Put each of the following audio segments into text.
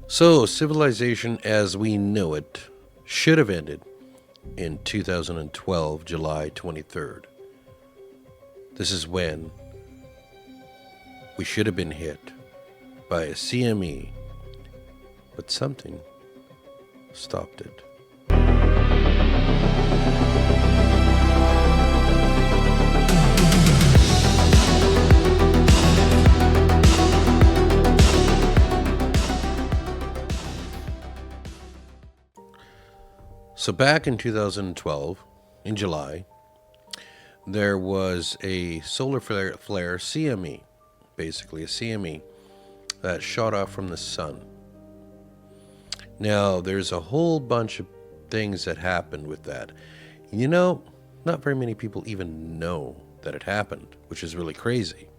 So, civilization as we know it should have ended in 2012, July 23rd. This is when we should have been hit by a CME, but something stopped it. So back in 2012, in July, there was a solar flare CME, basically a CME, that shot off from the sun. Now, there's a whole bunch of things that happened with that. Not very many people even know that it happened, which is really crazy.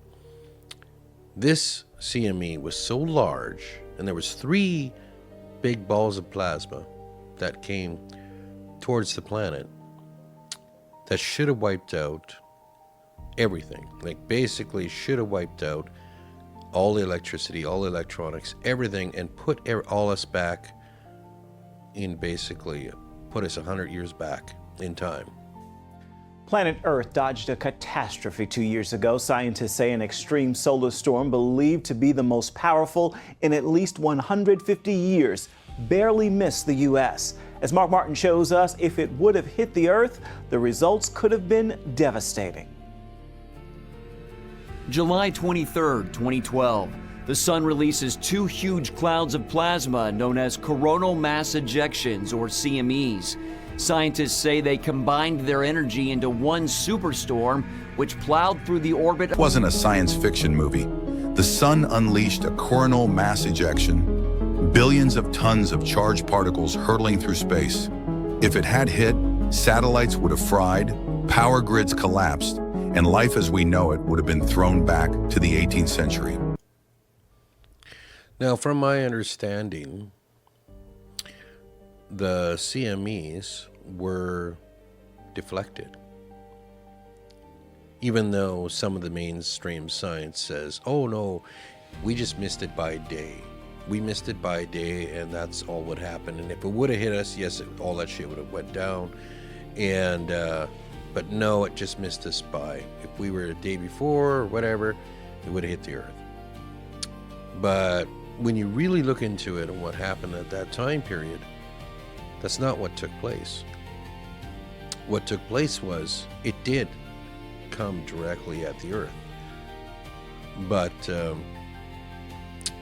This CME was so large, and there was 3 big balls of plasma that came towards the planet that should have wiped out everything. Like, basically should have wiped out all the electricity, all the electronics, everything, and put all us back in, basically put us 100 years back in time. Planet Earth dodged a catastrophe 2 years ago. Scientists say an extreme solar storm believed to be the most powerful in at least 150 years barely missed the U.S. As Mark Martin shows us, if it would have hit the Earth, the results could have been devastating. July 23, 2012. The sun releases 2 huge clouds of plasma known as coronal mass ejections, or CMEs. Scientists say they combined their energy into one superstorm, which plowed through the orbit. It wasn't a science fiction movie. The sun unleashed a coronal mass ejection, billions of tons of charged particles hurtling through space. If it had hit, satellites would have fried, power grids collapsed, and life as we know it would have been thrown back to the 18th century. Now, from my understanding, the CMEs were deflected. Even though some of the mainstream science says, oh no, we just missed it by a day. We missed it by a day, and that's all what happened. And if it would have hit us, yes, all that shit would have went down. And but no, it just missed us by. If we were a day before or whatever, it would have hit the Earth. But when you really look into it and what happened at that time period, that's not what took place. What took place was it did come directly at the Earth, but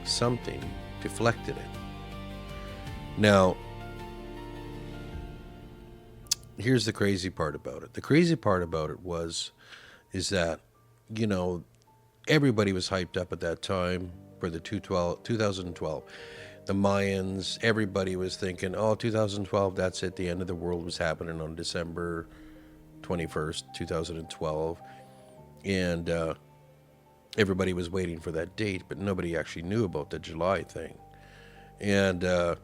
something deflected it. Now, here's the crazy part about it. The crazy part about it is that, everybody was hyped up at that time for the 2012. The Mayans, everybody was thinking, oh, 2012, that's it. The end of the world was happening on December 21st, 2012. And everybody was waiting for that date, but nobody actually knew about the July thing. And there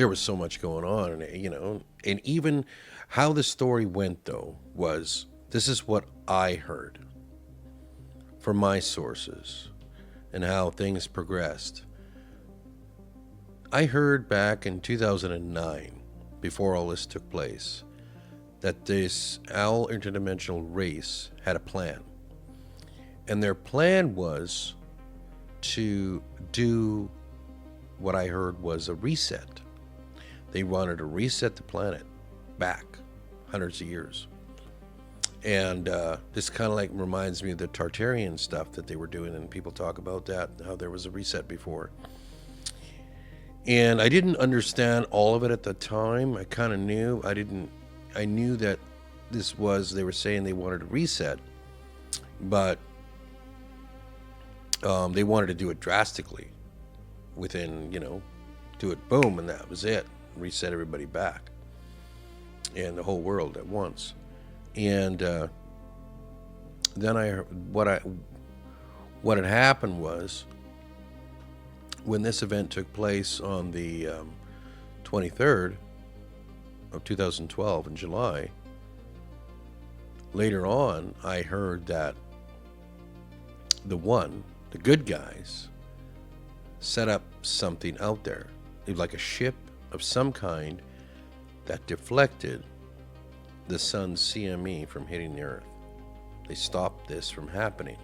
was so much going on, and even how the story went, though, was, this is what I heard from my sources and how things progressed. I heard back in 2009, before all this took place, that this owl interdimensional race had a plan. And their plan was to do what I heard was a reset. They wanted to reset the planet back hundreds of years. And this kind of like reminds me of the Tartarian stuff that they were doing, and people talk about that, how there was a reset before. And I didn't understand all of it at the time. I kind of knew. I knew that they were saying they wanted to reset, but they wanted to do it drastically within, do it boom, and that was it. Reset everybody back and the whole world at once. And then what had happened was, when this event took place on the 23rd of 2012 in July, later on I heard that the good guys set up something out there, like a ship of some kind that deflected the sun's CME from hitting the Earth. They stopped this from happening.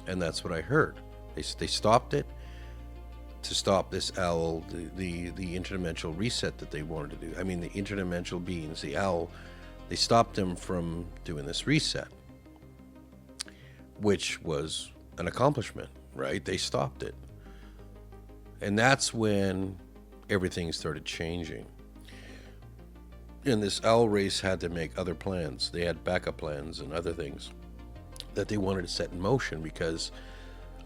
And that's what I heard. They stopped it to stop this owl, the interdimensional reset that they wanted to do. I mean, the interdimensional beings, the owl, they stopped them from doing this reset, which was an accomplishment, right? They stopped it. And that's when everything started changing. And this owl race had to make other plans. They had backup plans and other things that they wanted to set in motion because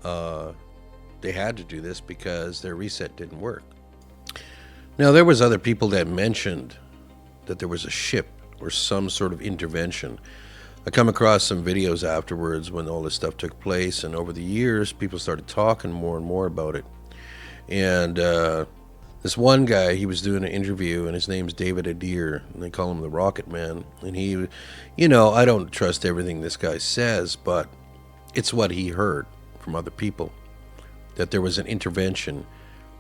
they had to do this because their reset didn't work. Now, there was other people that mentioned that there was a ship or some sort of intervention. I come across some videos afterwards when all this stuff took place, and over the years, people started talking more and more about it. And this one guy, he was doing an interview, and his name's David Adair, and they call him the Rocket Man. And he, you know, I don't trust everything this guy says, but it's what he heard from other people, that there was an intervention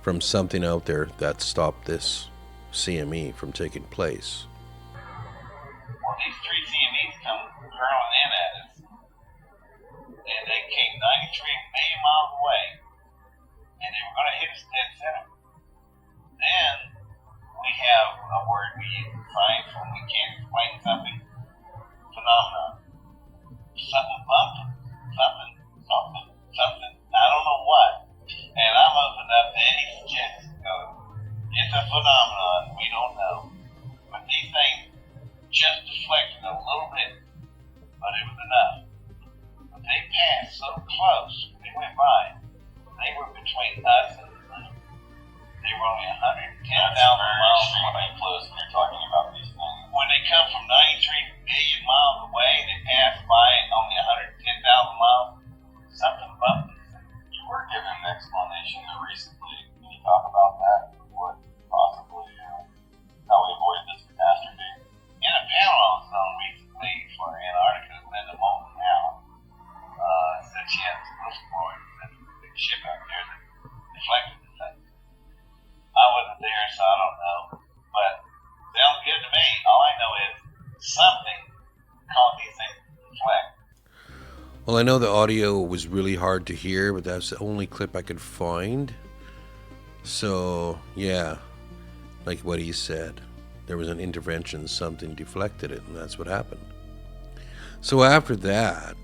from something out there that stopped this CME from taking place. Well, these three CMEs come hurling in at us, and they came 93 million miles away, and they were going to hit us dead center. Then we have a word we find when we can't explain something, phenomenon. Something bumping, something, I don't know what. And I'm open up to any suggestions. It's a phenomenon, we don't know. But these things just deflected a little bit, but it was enough. But they passed so close, they went by. They were between us and the sun. They were only 110,000 miles away. Close when you're talking about these things. When they come from 93 billion miles away, they pass by at only 110,000 miles. Something bumped. You were given an explanation recently. Can you talk about that? What possibly, how we avoided this catastrophe? In a panel I was on recently for Antarctica, Linda Moulton now, said she had some asteroids and a big ship out there that deflected the thing. I wasn't there, so I don't know. But sounds good to me. All I know is something caused these things to deflect. Well, I know the audio was really hard to hear, but that's the only clip I could find. So, yeah, like what he said, there was an intervention, something deflected it, and that's what happened. So after that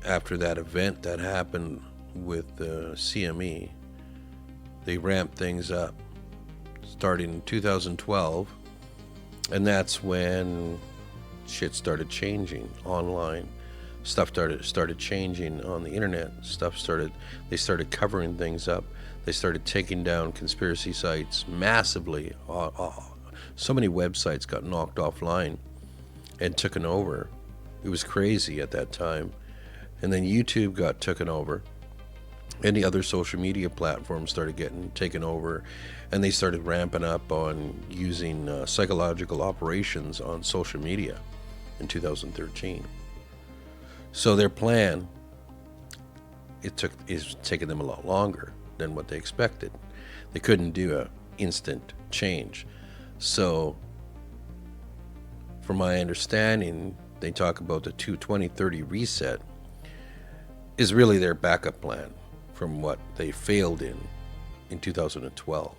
event that happened with the CME, they ramped things up, starting in 2012, and that's when shit started changing online. Stuff started changing on the internet. They started covering things up. They started taking down conspiracy sites massively. So many websites got knocked offline and taken over. It was crazy at that time. And then YouTube got taken over, and the other social media platforms started getting taken over, and they started ramping up on using psychological operations on social media in 2013. So their plan, is taking them a lot longer than what they expected. They couldn't do an instant change. So from my understanding, they talk about the 2030 reset is really their backup plan from what they failed in 2012.